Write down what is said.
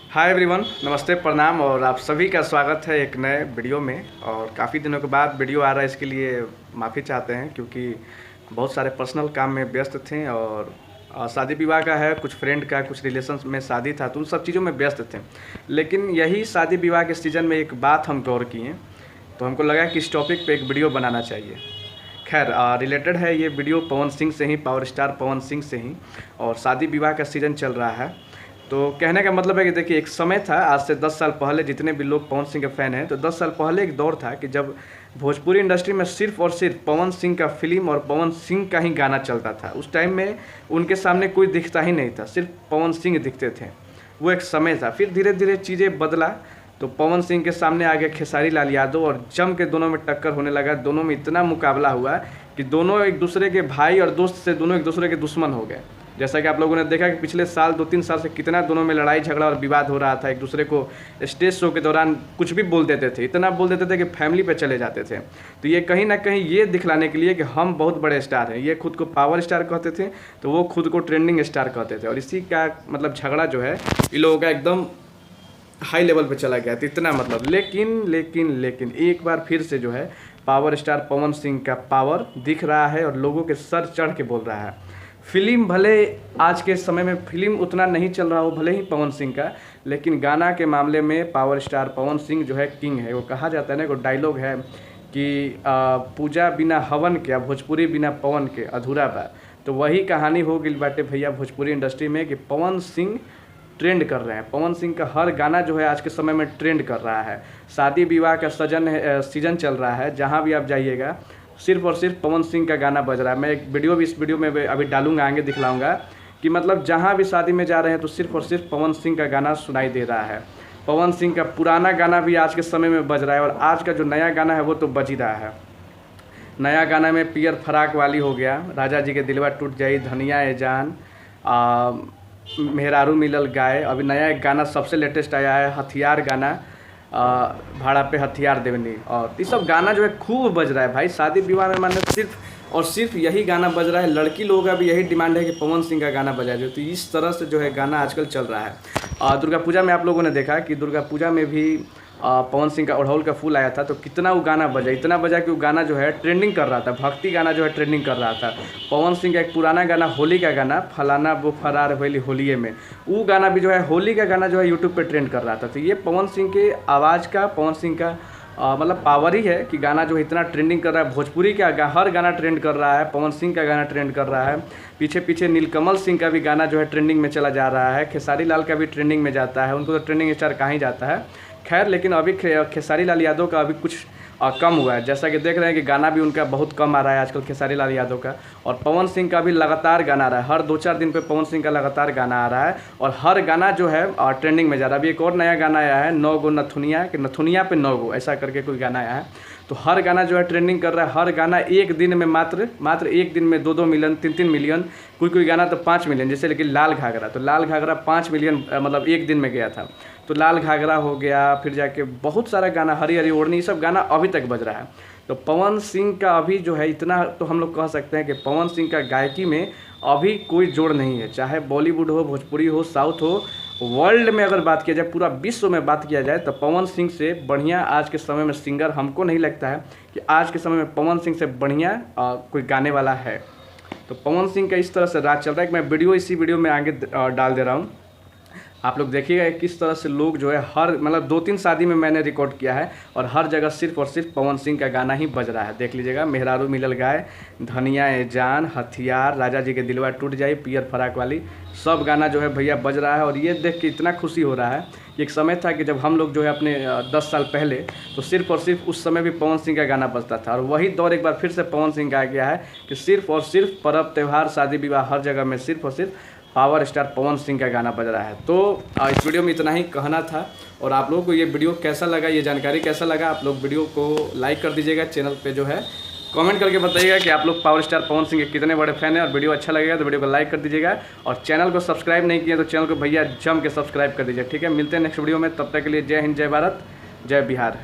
Hi everyone, नमस्ते, प्रणाम और आप सभी का स्वागत है एक नए वीडियो में। और काफ़ी दिनों के बाद वीडियो आ रहा है, इसके लिए माफ़ी चाहते हैं क्योंकि बहुत सारे पर्सनल काम में व्यस्त थे और शादी विवाह का है, कुछ फ्रेंड का, कुछ रिलेशन में शादी था, तो उन सब चीज़ों में व्यस्त थे। लेकिन यही शादी विवाह के सीज़न में एक बात हम गौर किए, तो हमको लगा कि इस टॉपिक पर एक वीडियो बनाना चाहिए। खैर, रिलेटेड है ये वीडियो पवन सिंह से ही, पावर स्टार पवन सिंह से ही। और शादी विवाह का सीज़न चल रहा है, तो कहने का मतलब है कि देखिए, एक समय था आज से 10 साल पहले, जितने भी लोग पवन सिंह के फ़ैन हैं, तो 10 साल पहले एक दौर था कि जब भोजपुरी इंडस्ट्री में सिर्फ और सिर्फ पवन सिंह का फिल्म और पवन सिंह का ही गाना चलता था। उस टाइम में उनके सामने कोई दिखता ही नहीं था, सिर्फ पवन सिंह दिखते थे। वो एक समय था। फिर धीरे धीरे चीज़ें बदला, तो पवन सिंह के सामने आ गए खेसारी लाल यादव और जम के दोनों में टक्कर होने लगा। दोनों में इतना मुकाबला हुआ कि दोनों एक दूसरे के भाई और दोस्त से दोनों एक दूसरे के दुश्मन हो गए। जैसा कि आप लोगों ने देखा कि पिछले साल 2-3 साल से कितना दोनों में लड़ाई झगड़ा और विवाद हो रहा था। एक दूसरे को स्टेज शो के दौरान कुछ भी बोल देते थे, इतना बोल देते थे कि फैमिली पे चले जाते थे। तो ये कहीं ना कहीं ये दिखलाने के लिए कि हम बहुत बड़े स्टार हैं। ये खुद को पावर स्टार कहते थे, तो वो खुद को ट्रेंडिंग स्टार कहते थे। और इसी का मतलब झगड़ा जो है इन लोगों का एकदम हाई लेवल पे चला गया था, इतना मतलब। लेकिन एक बार फिर से जो है पावर स्टार पवन सिंह का पावर दिख रहा है और लोगों के सर चढ़ के बोल रहा है। फिल्म भले आज के समय में फिल्म उतना नहीं चल रहा हो, भले ही पवन सिंह का, लेकिन गाना के मामले में पावर स्टार पवन सिंह जो है किंग है। वो कहा जाता है ना, वो डायलॉग है कि पूजा बिना हवन के, भोजपुरी बिना पवन के अधूरा बा। तो वही कहानी हो गई बाटे भैया भोजपुरी इंडस्ट्री में कि पवन सिंह ट्रेंड कर रहे हैं। पवन सिंह का हर गाना जो है आज के समय में ट्रेंड कर रहा है। शादी विवाह का सीजन चल रहा है, जहाँ भी आप जाइएगा सिर्फ और सिर्फ पवन सिंह का गाना बज रहा है। मैं एक वीडियो भी इस वीडियो में अभी डालूंगा, आगे दिखलाऊंगा कि मतलब जहाँ भी शादी में जा रहे हैं तो सिर्फ और सिर्फ पवन सिंह का गाना सुनाई दे रहा है। पवन सिंह का पुराना गाना भी आज के समय में बज रहा है और आज का जो नया गाना है वो तो बज ही रहा है। नया गाना में पियर फराक वाली हो गया, राजा जी के दिलवा टूट जाई, धनिया ए जान, मेहरारू मिलल गाय। अभी नया एक गाना सबसे लेटेस्ट आया है, हथियार गाना, भाड़ा पे हथियार देवनी। और ये सब गाना जो है खूब बज रहा है भाई शादी विवाह में। माने सिर्फ और सिर्फ यही गाना बज रहा है। लड़की लोगों का भी यही डिमांड है कि पवन सिंह का गाना बजाए दो। तो इस तरह से जो है गाना आजकल चल रहा है। दुर्गा पूजा में आप लोगों ने देखा कि दुर्गा पूजा में भी पवन सिंह का अड़हुल का फूल आया था, तो कितना वो गाना बजा, इतना बजा कि वो गाना जो है ट्रेंडिंग कर रहा था। भक्ति गाना जो है ट्रेंडिंग कर रहा था। पवन सिंह का एक पुराना गाना, होली का गाना, फलाना वो फरार होली होलिये में, वो गाना भी जो है, होली का गाना जो है यूट्यूब पे ट्रेंड कर रहा था। तो ये पवन सिंह के आवाज़ का, पवन सिंह का मतलब पावर ही है कि गाना जो है इतना ट्रेंडिंग कर रहा है। भोजपुरी का हर गाना ट्रेंड कर रहा है, पवन सिंह का गाना ट्रेंड कर रहा है। पीछे पीछे नीलकमल सिंह का भी गाना जो है ट्रेंडिंग में चला जा रहा है। खेसारी लाल का भी ट्रेंडिंग में जाता है, उनको तो ट्रेंडिंग स्टार कहाँ ही जाता है। खैर, लेकिन अभी खेसारी लाल यादव का अभी कुछ कम हुआ है। जैसा कि देख रहे हैं कि गाना भी उनका बहुत कम आ रहा है आजकल खेसारी लाल यादव का। और पवन सिंह का भी लगातार गाना आ रहा है, हर 2-4 दिन पे पवन सिंह का लगातार गाना आ रहा है और हर गाना जो है ट्रेंडिंग में जा रहा है। अभी एक और नया गाना आया है, 9 गो नथुनिया, कि नथुनिया पे 9 गो, ऐसा करके कोई गाना आया है। तो हर गाना जो है ट्रेंडिंग कर रहा है। हर गाना एक दिन में मात्र एक दिन में 2-2 मिलियन, 3-3 मिलियन, कोई गाना तो 5 मिलियन, जैसे लेकिन लाल घाघरा, तो लाल घाघरा 5 मिलियन मतलब एक दिन में गया था। तो लाल घाघरा हो गया, फिर जाके बहुत सारा गाना, हरी हरी ओढ़नी, ये सब गाना अभी तक बज रहा है। तो पवन सिंह का अभी जो है इतना तो हम लोग कह सकते हैं कि पवन सिंह का गायकी में अभी कोई जोड़ नहीं है। चाहे बॉलीवुड हो, भोजपुरी हो, साउथ हो, वर्ल्ड में अगर बात किया जाए, पूरा विश्व में बात किया जाए, तो पवन सिंह से बढ़िया आज के समय में सिंगर हमको नहीं लगता है कि आज के समय में पवन सिंह से बढ़िया कोई गाने वाला है। तो पवन सिंह का इस तरह से राज चल रहा है कि मैं वीडियो इसी वीडियो में आगे डाल दे रहा हूँ। आप लोग देखिएगा किस तरह से लोग जो है हर मतलब 2-3 शादी में मैंने रिकॉर्ड किया है और हर जगह सिर्फ और सिर्फ पवन सिंह का गाना ही बज रहा है। देख लीजिएगा, मेहरारू मिलल गाय, धनिया ए जान, हथियार, राजा जी के दिलवा टूट जाए, पियर फराक वाली, सब गाना जो है भैया बज रहा है। और ये देख के इतना खुशी हो रहा है कि एक समय था कि जब हम लोग जो है अपने 10 साल पहले, तो सिर्फ और सिर्फ उस समय भी पवन सिंह का गाना बजता था। और वही दौर एक बार फिर से पवन सिंह का आ गया है कि सिर्फ और सिर्फ पर्व त्यौहार, शादी विवाह, हर जगह में सिर्फ और सिर्फ पावर स्टार पवन सिंह का गाना बज रहा है। तो इस वीडियो में इतना ही कहना था। और आप लोगों को ये वीडियो कैसा लगा, ये जानकारी कैसा लगा, आप लोग वीडियो को लाइक कर दीजिएगा। चैनल पे जो है कमेंट करके बताइएगा कि आप लोग पावर स्टार पवन सिंह के कितने बड़े फैन हैं। और वीडियो अच्छा लगेगा तो वीडियो को लाइक कर दीजिएगा। और चैनल को सब्सक्राइब नहीं किया तो चैनल को भैया जम के सब्सक्राइब कर दीजिए। ठीक है, मिलते हैं नेक्स्ट वीडियो में। तब तक के लिए जय हिंद, जय भारत, जय बिहार।